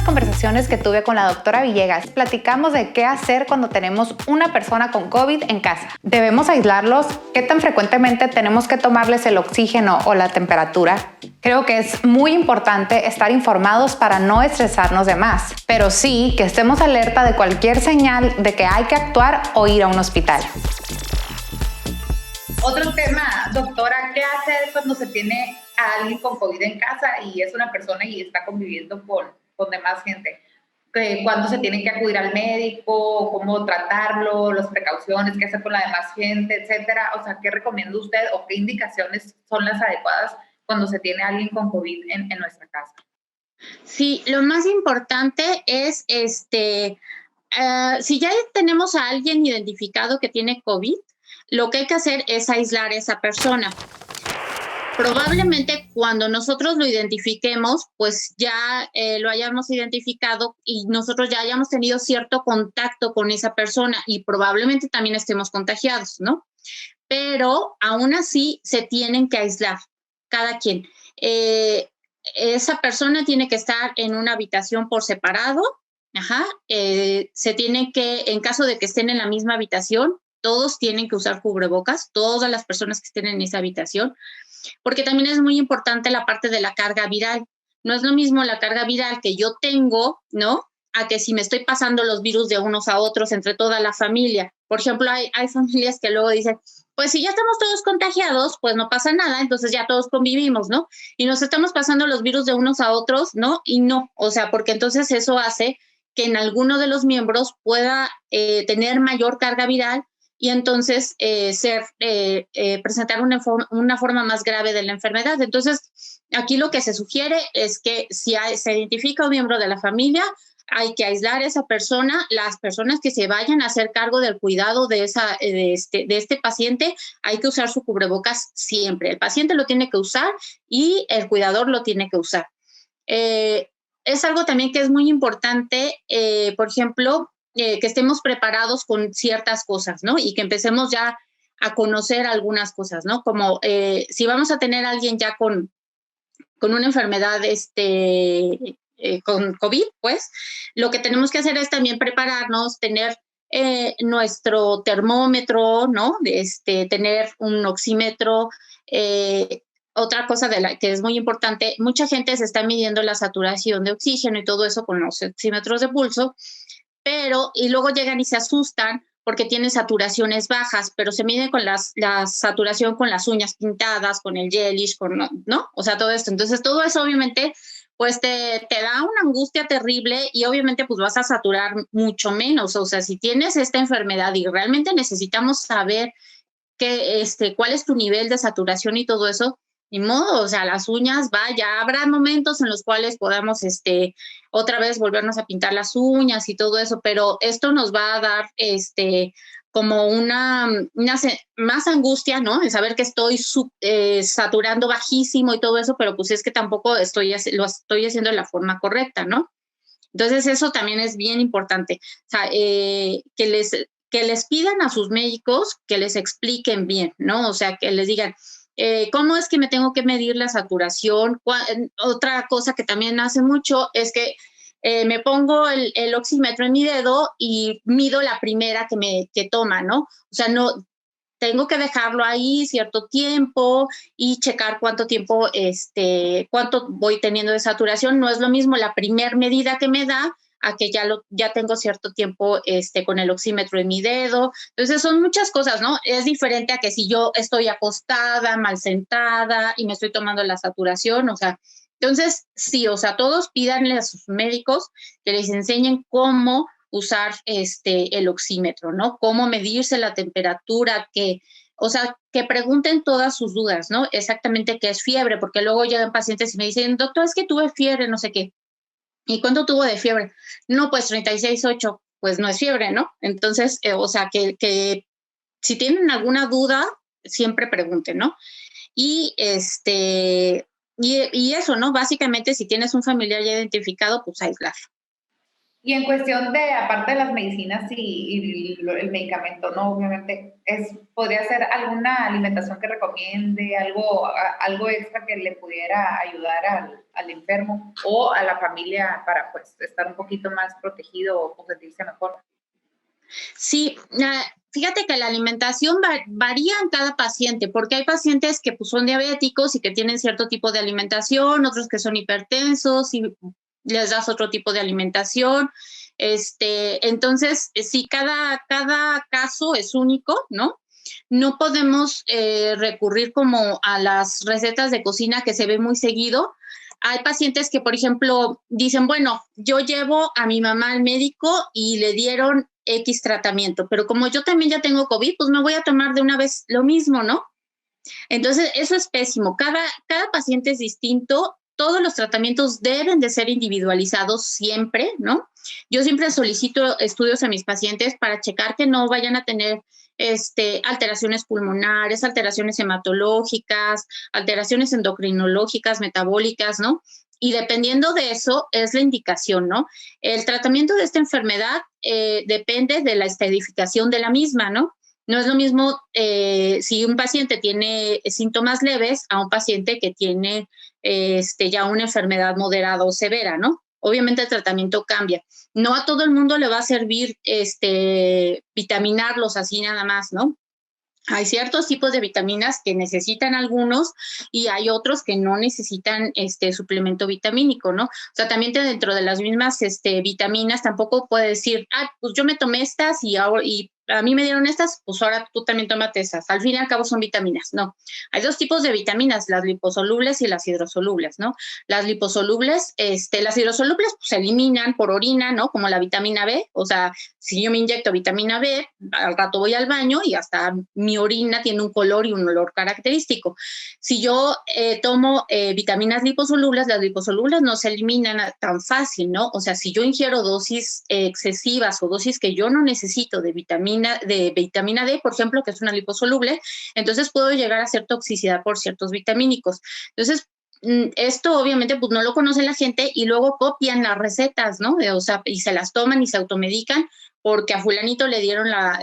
conversaciones que tuve con la doctora Villegas, platicamos de qué hacer cuando tenemos una persona con COVID en casa. ¿Debemos aislarlos? ¿Qué tan frecuentemente tenemos que tomarles el oxígeno o la temperatura? Creo que es muy importante estar informados para no estresarnos de más, pero sí que estemos alerta de cualquier señal de que hay que actuar o ir a un hospital. Otro tema, doctora, ¿qué hacer cuando se tiene a alguien con COVID en casa y es una persona y está conviviendo con demás gente? ¿Cuándo se tiene que acudir al médico? ¿Cómo tratarlo? ¿Las precauciones? ¿Qué hacer con la demás gente? Etcétera. O sea, ¿qué recomienda usted o qué indicaciones son las adecuadas cuando se tiene a alguien con COVID en nuestra casa? Sí, lo más importante es, si ya tenemos a alguien identificado que tiene COVID, lo que hay que hacer es aislar a esa persona. Probablemente cuando nosotros lo identifiquemos, pues ya lo hayamos identificado y nosotros ya hayamos tenido cierto contacto con esa persona y probablemente también estemos contagiados, ¿no? Pero aún así se tienen que aislar cada quien. Esa persona tiene que estar en una habitación por separado. Se tiene que, en caso de que estén en la misma habitación, todos tienen que usar cubrebocas, todas las personas que estén en esa habitación, porque también es muy importante la parte de la carga viral. No es lo mismo la carga viral que yo tengo, ¿no? A que si me estoy pasando los virus de unos a otros entre toda la familia. Por ejemplo, hay familias que luego dicen, pues si ya estamos todos contagiados, pues no pasa nada, entonces ya todos convivimos, ¿no? Y nos estamos pasando los virus de unos a otros, ¿no? Y no, o sea, porque entonces eso hace que en alguno de los miembros pueda tener mayor carga viral y entonces presentar una forma más grave de la enfermedad. Entonces, aquí lo que se sugiere es que si se identifica un miembro de la familia, hay que aislar a esa persona. Las personas que se vayan a hacer cargo del cuidado de este paciente, hay que usar su cubrebocas siempre. El paciente lo tiene que usar y el cuidador lo tiene que usar. Es algo también que es muy importante, por ejemplo, que estemos preparados con ciertas cosas, ¿no? Y que empecemos ya a conocer algunas cosas, ¿no? Como si vamos a tener a alguien ya con una enfermedad, con COVID, pues, lo que tenemos que hacer es también prepararnos, tener nuestro termómetro, ¿no? Tener un oxímetro. Otra cosa que es muy importante, mucha gente se está midiendo la saturación de oxígeno y todo eso con los oxímetros de pulso, y luego llegan y se asustan porque tienen saturaciones bajas, pero se mide con la saturación con las uñas pintadas, con el gelish, ¿no? O sea, todo esto. Entonces, todo eso obviamente, pues te da una angustia terrible y obviamente pues vas a saturar mucho menos. O sea, si tienes esta enfermedad y realmente necesitamos saber cuál es tu nivel de saturación y todo eso, ni modo, o sea, las uñas, ya habrá momentos en los cuales podamos, otra vez volvernos a pintar las uñas y todo eso, pero esto nos va a dar, como una más angustia, ¿no? En saber que estoy saturando bajísimo y todo eso, pero pues es que tampoco lo estoy haciendo de la forma correcta, ¿no? Entonces, eso también es bien importante. O sea, que les pidan a sus médicos que les expliquen bien, ¿no? O sea, que les digan, ¿cómo es que me tengo que medir la saturación? Otra cosa que también hace mucho es que me pongo el oxímetro en mi dedo y mido la primera que toma, ¿no? O sea, no, tengo que dejarlo ahí cierto tiempo y checar cuánto tiempo, cuánto voy teniendo de saturación. No es lo mismo la primer medida que me da a que ya tengo cierto tiempo con el oxímetro en mi dedo. Entonces son muchas cosas, ¿no? Es diferente a que si yo estoy acostada, mal sentada y me estoy tomando la saturación, o sea, entonces sí, o sea, todos pídanle a sus médicos que les enseñen cómo usar el oxímetro, ¿no? Cómo medirse la temperatura, o sea, que pregunten todas sus dudas, ¿no? Exactamente qué es fiebre, porque luego llegan pacientes y me dicen, doctor, es que tuve fiebre, no sé qué. ¿Y cuánto tuvo de fiebre? No, pues 36.8, pues no es fiebre, ¿no? Entonces, o sea, que si tienen alguna duda, siempre pregunten, ¿no? Y y eso, ¿no? Básicamente, si tienes un familiar ya identificado, pues aislarlo. Y en cuestión de, aparte de las medicinas el medicamento, ¿no? Obviamente, podría ser alguna alimentación que recomiende, algo extra que le pudiera ayudar al enfermo o a la familia para, pues, estar un poquito más protegido o sentirse mejor. Sí, fíjate que la alimentación varía en cada paciente, porque hay pacientes que pues, son diabéticos y que tienen cierto tipo de alimentación, otros que son hipertensos y les das otro tipo de alimentación. Entonces, sí, cada caso es único, ¿no? No podemos recurrir como a las recetas de cocina que se ve muy seguido. Hay pacientes que, por ejemplo, dicen, bueno, yo llevo a mi mamá al médico y le dieron X tratamiento, pero como yo también ya tengo COVID, pues me voy a tomar de una vez lo mismo, ¿no? Entonces, eso es pésimo. Cada paciente es distinto. Todos los tratamientos deben de ser individualizados siempre, ¿no? Yo siempre solicito estudios a mis pacientes para checar que no vayan a tener alteraciones pulmonares, alteraciones hematológicas, alteraciones endocrinológicas, metabólicas, ¿no? Y dependiendo de eso es la indicación, ¿no? El tratamiento de esta enfermedad depende de la estadificación de la misma, ¿no? No es lo mismo si un paciente tiene síntomas leves a un paciente que tiene ya una enfermedad moderada o severa, ¿no? Obviamente el tratamiento cambia. No a todo el mundo le va a servir vitaminarlos así nada más, ¿no? Hay ciertos tipos de vitaminas que necesitan algunos y hay otros que no necesitan suplemento vitamínico, ¿no? O sea, también dentro de las mismas vitaminas tampoco puede decir, pues yo me tomé estas y a mí me dieron estas, pues ahora tú también tómate esas. Al fin y al cabo son vitaminas, no. Hay dos tipos de vitaminas, las liposolubles y las hidrosolubles, ¿no? Las liposolubles, las hidrosolubles pues, se eliminan por orina, ¿no? Como la vitamina B, o sea, si yo me inyecto vitamina B, al rato voy al baño y hasta mi orina tiene un color y un olor característico. Si yo tomo vitaminas liposolubles, las liposolubles no se eliminan tan fácil, ¿no? O sea, si yo ingiero dosis excesivas o dosis que yo no necesito de vitamina D, por ejemplo, que es una liposoluble, entonces puedo llegar a hacer toxicidad por ciertos vitamínicos. Entonces, esto obviamente pues no lo conoce la gente y luego copian las recetas, ¿no? O sea, y se las toman y se automedican porque a fulanito le dieron la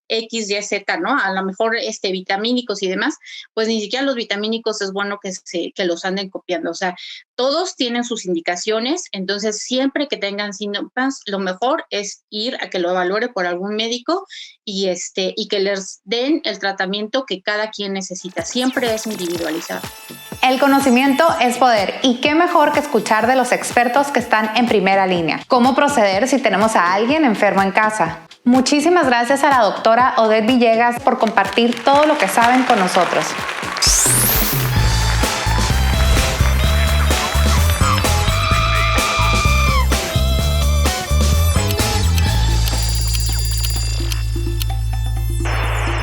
X, Y, Z, ¿no? A lo mejor vitamínicos y demás, pues ni siquiera los vitamínicos es bueno que los anden copiando. O sea, todos tienen sus indicaciones, entonces siempre que tengan síntomas, lo mejor es ir a que lo evalúe por algún médico y que les den el tratamiento que cada quien necesita. Siempre es individualizado. El conocimiento es poder y qué mejor que escuchar de los expertos que están en primera línea. ¿Cómo proceder si tenemos a alguien enfermo en casa? Muchísimas gracias a la doctora Odette Villegas por compartir todo lo que saben con nosotros.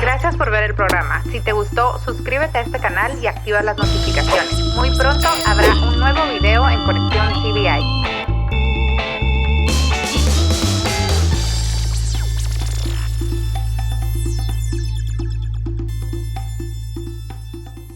Gracias por ver el programa. Si te gustó, suscríbete a este canal y activa las notificaciones. Muy pronto habrá un nuevo video en Conexión CBI.